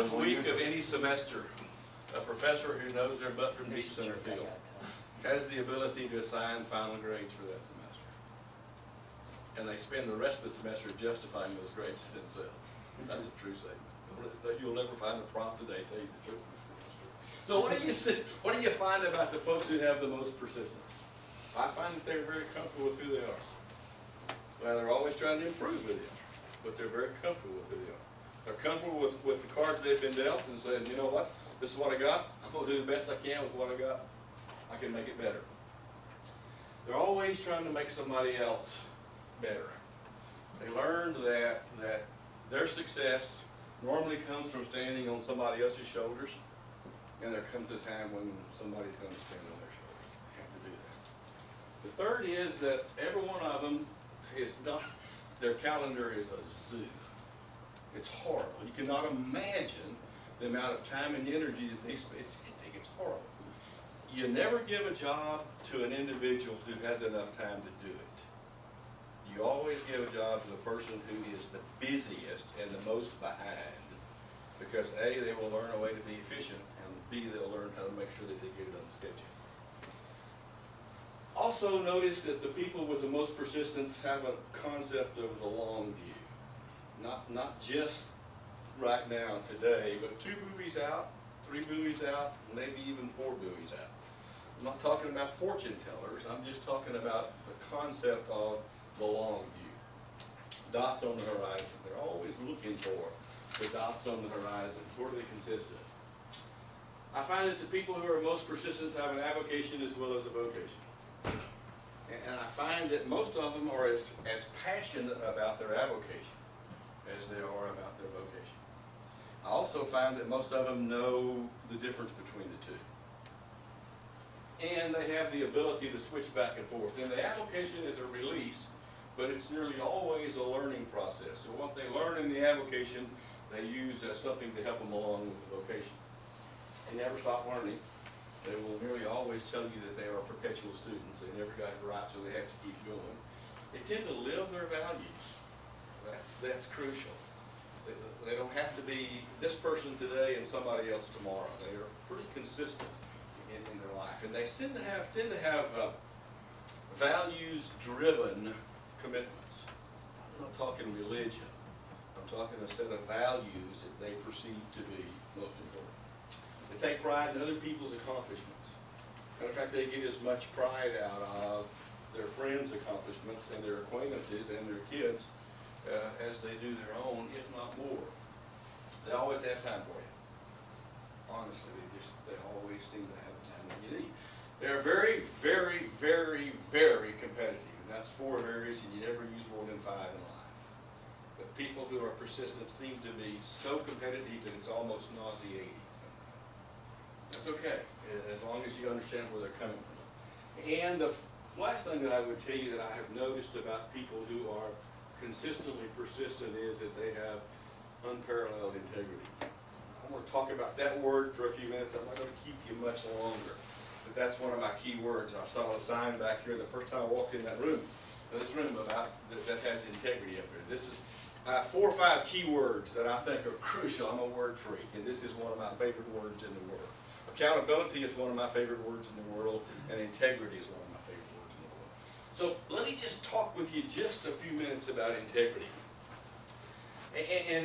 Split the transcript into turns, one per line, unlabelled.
first week of any semester, a professor who knows their butt from deep center field has the ability to assign final grades for that semester. And they spend the rest of the semester justifying those grades to themselves. That's a true statement. You'll never find a prof today tell you the truth. So what do you find about the folks who have the most persistence? I find that they're very comfortable with who they are. Well, they're always trying to improve who they are, but they're very comfortable with who they are. They're comfortable with the cards they've been dealt and saying, you know what, this is what I got. I'm going to do the best I can with what I got. I can make it better. They're always trying to make somebody else better. They learned that their success normally comes from standing on somebody else's shoulders, and there comes a time when somebody's going to stand on their shoulders. They have to do that. The third is that every one of them is not, their calendar is a zoo. It's horrible. You cannot imagine the amount of time and energy that they spend. It's hectic. It's horrible. You never give a job to an individual who has enough time to do it. You always give a job to the person who is the busiest and the most behind, because A, they will learn a way to be efficient, and B, they'll learn how to make sure that they get it on schedule. Also notice that the people with the most persistence have a concept of the long view. Not just right now, today, but 2 buoys out, 3 buoys out, maybe even 4 buoys out. I'm not talking about fortune tellers, I'm just talking about the concept of the long view. Dots on the horizon. They're always looking for the dots on the horizon. Where do they consist of? I find that the people who are most persistent have an avocation as well as a vocation. And I find that most of them are as passionate about their avocation as they are about their vocation. I also find that most of them know the difference between the two. And they have the ability to switch back and forth. And the avocation is a release, but it's nearly always a learning process. So what they learn in the avocation, they use as something to help them along with the vocation. They never stop learning. They will nearly always tell you that they are perpetual students. They never got it right, so they have to keep going. They tend to live their values. That's crucial. They don't have to be this person today and somebody else tomorrow. They are pretty consistent in their life, and they tend to have values-driven commitments. I'm not talking religion. I'm talking a set of values that they perceive to be most important. They take pride in other people's accomplishments. Matter of fact, they get as much pride out of their friends' accomplishments and their acquaintances and their kids as they do their own, if not more. They always have time for you. Honestly, they always seem to have the time that you need. They're very, very, very, very competitive. And that's 4 areas, and you never use more than 5 in life. But people who are persistent seem to be so competitive that it's almost nauseating. That's okay, as long as you understand where they're coming from. And the last thing that I would tell you that I have noticed about people who are consistently persistent is that they have unparalleled integrity. I want to talk about that word for a few minutes. I'm not going to keep you much longer, but that's one of my key words. I saw a sign back here the first time I walked in that room, about that has integrity up there. This is 4 or 5 key words that I think are crucial. I'm a word freak, and this is one of my favorite words in the world. Accountability is one of my favorite words in the world, and integrity is one of my favorite words in the world. So let me just talk with you just a few minutes about integrity. And